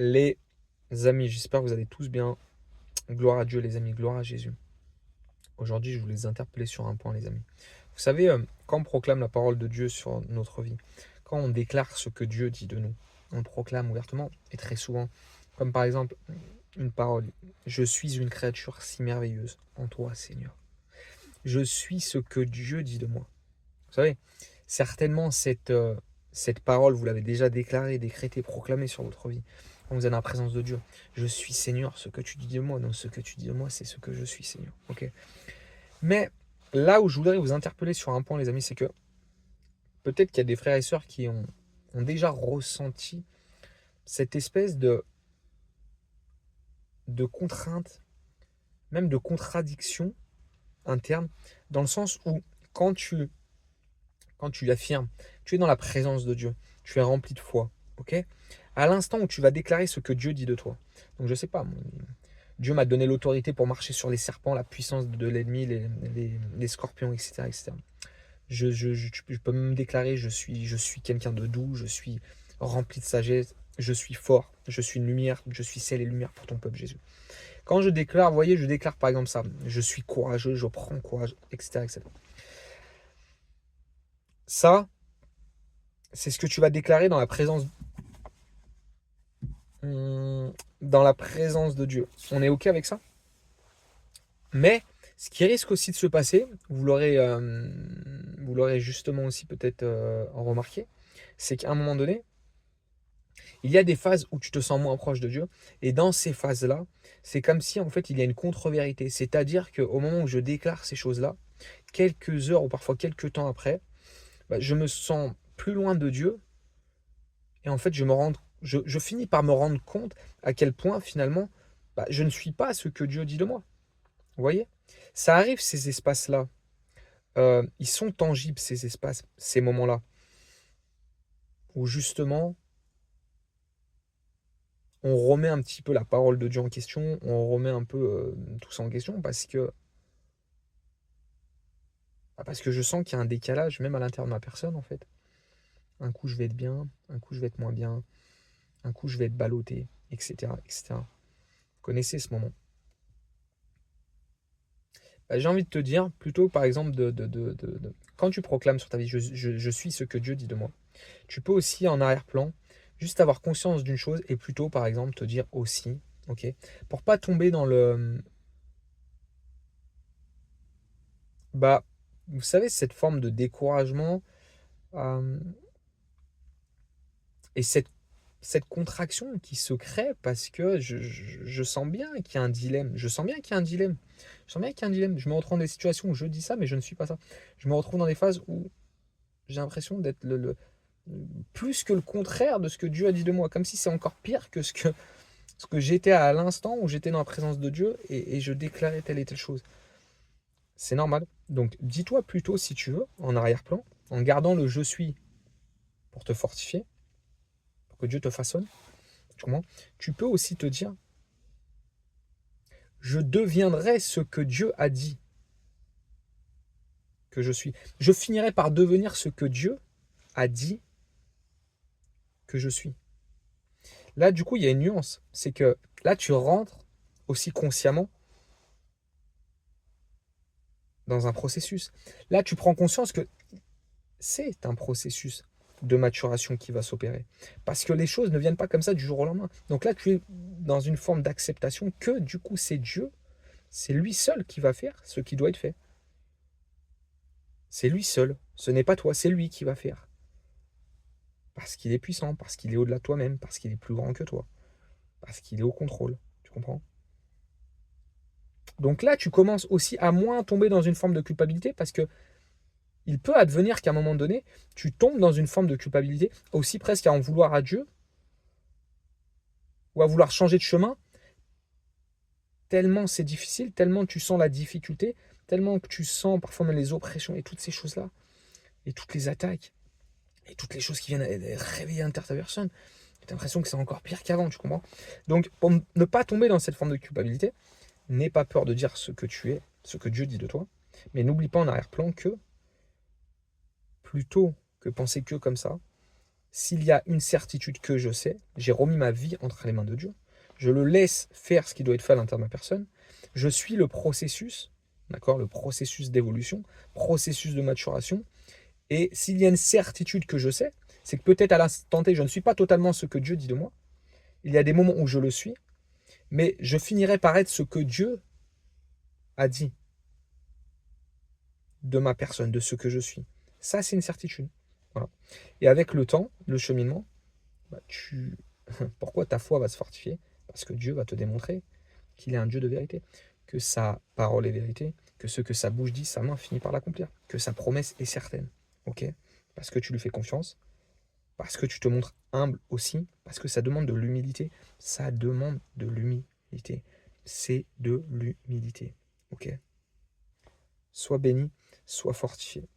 Les amis, j'espère que vous allez tous bien. Gloire à Dieu, les amis, gloire à Jésus. Aujourd'hui, je voulais les interpeller sur un point, les amis. Vous savez, quand on proclame la parole de Dieu sur notre vie, quand on déclare ce que Dieu dit de nous, on le proclame ouvertement et très souvent, comme par exemple une parole. Je suis une créature si merveilleuse en toi, Seigneur. Je suis ce que Dieu dit de moi. Vous savez, certainement cette parole, vous l'avez déjà déclarée, décrétée, proclamée sur votre vie. Quand vous êtes dans la présence de Dieu. Je suis Seigneur, ce que tu dis de moi. Non, ce que tu dis de moi, c'est ce que je suis, Seigneur. Ok. Mais là où je voudrais vous interpeller sur un point, les amis, c'est que peut-être qu'il y a des frères et sœurs qui ont déjà ressenti cette espèce de contrainte, même de contradiction interne, dans le sens où quand tu quand tu affirmes, tu es dans la présence de Dieu, tu es rempli de foi, ok? À l'instant où tu vas déclarer ce que Dieu dit de toi. Donc je sais pas, Dieu m'a donné l'autorité pour marcher sur les serpents, la puissance de l'ennemi, les scorpions, etc., etc. Je peux me déclarer, je suis quelqu'un de doux, je suis rempli de sagesse, je suis fort, je suis une lumière, je suis sel et lumière pour ton peuple Jésus. Quand je déclare, vous voyez, je déclare par exemple ça, je suis courageux, je prends courage, etc., etc. Ça, c'est ce que tu vas déclarer dans la présence de Dieu. On est OK avec ça? Mais ce qui risque aussi de se passer, vous l'aurez justement aussi peut-être remarqué, c'est qu'à un moment donné, il y a des phases où tu te sens moins proche de Dieu. Et dans ces phases-là, c'est comme si en fait il y a une contre-vérité. C'est-à-dire qu'au moment où je déclare ces choses-là, quelques heures ou parfois quelques temps après, bah, je me sens plus loin de Dieu. Et en fait, je finis par me rendre compte à quel point finalement, bah, je ne suis pas ce que Dieu dit de moi. Vous voyez? Ça arrive, ces espaces-là. Ils sont tangibles, ces espaces, ces moments-là, où justement, on remet un petit peu la parole de Dieu en question, on remet un peu tout ça en question, parce que je sens qu'il y a un décalage, même à l'intérieur de ma personne, en fait. Un coup, je vais être bien, un coup, je vais être moins bien, un coup, je vais être ballotté, etc., etc. Vous connaissez ce moment. Bah, j'ai envie de te dire, plutôt par exemple, quand tu proclames sur ta vie, je suis ce que Dieu dit de moi, tu peux aussi en arrière-plan, juste avoir conscience d'une chose et plutôt par exemple te dire aussi, ok, pour pas tomber dans bah, vous savez, cette forme de découragement euh, et cette contraction qui se crée parce que je sens bien qu'il y a un dilemme, je sens bien qu'il y a un dilemme, je sens bien qu'il y a un dilemme, je me retrouve dans des situations où je dis ça mais je ne suis pas ça, je me retrouve dans des phases où j'ai l'impression d'être plus que le contraire de ce que Dieu a dit de moi, comme si c'est encore pire que ce que j'étais à l'instant où j'étais dans la présence de Dieu et je déclarais telle et telle chose. C'est normal. Donc dis-toi plutôt, si tu veux, en arrière-plan, en gardant le je suis pour te fortifier, pour que Dieu te façonne, tu comprends? Tu peux aussi te dire, je deviendrai ce que Dieu a dit que je suis. Je finirai par devenir ce que Dieu a dit que je suis. Là, du coup, il y a une nuance. C'est que là, tu rentres aussi consciemment dans un processus. Là, tu prends conscience que c'est un processus de maturation qui va s'opérer. Parce que les choses ne viennent pas comme ça du jour au lendemain. Donc là, tu es dans une forme d'acceptation que du coup, c'est Dieu, c'est lui seul qui va faire ce qui doit être fait. C'est lui seul. Ce n'est pas toi, c'est lui qui va faire. Parce qu'il est puissant, parce qu'il est au-delà de toi-même, parce qu'il est plus grand que toi, parce qu'il est au contrôle. Tu comprends? Donc là, tu commences aussi à moins tomber dans une forme de culpabilité parce que il peut advenir qu'à un moment donné, tu tombes dans une forme de culpabilité, aussi presque à en vouloir à Dieu ou à vouloir changer de chemin, tellement c'est difficile, tellement tu sens la difficulté, tellement que tu sens parfois même les oppressions et toutes ces choses-là, et toutes les attaques, et toutes les choses qui viennent réveiller l'intérieur de ta personne. Tu as l'impression que c'est encore pire qu'avant, tu comprends? Donc, pour ne pas tomber dans cette forme de culpabilité, n'aie pas peur de dire ce que tu es, ce que Dieu dit de toi, mais n'oublie pas en arrière-plan que, plutôt que penser que comme ça, s'il y a une certitude que je sais, j'ai remis ma vie entre les mains de Dieu, je le laisse faire ce qui doit être fait à l'intérieur de ma personne, je suis le processus, d'accord, le processus d'évolution, processus de maturation, et s'il y a une certitude que je sais, c'est que peut-être à l'instant T, je ne suis pas totalement ce que Dieu dit de moi, il y a des moments où je le suis, mais je finirai par être ce que Dieu a dit de ma personne, de ce que je suis. Ça, c'est une certitude. Voilà. Et avec le temps, le cheminement, bah, pourquoi ta foi va se fortifier? Parce que Dieu va te démontrer qu'il est un Dieu de vérité, que sa parole est vérité, que ce que sa bouche dit, sa main finit par l'accomplir, que sa promesse est certaine. Ok? Parce que tu lui fais confiance, parce que tu te montres humble aussi, parce que ça demande de l'humilité. Ça demande de l'humilité. C'est de l'humilité. Ok? Sois béni, sois fortifié.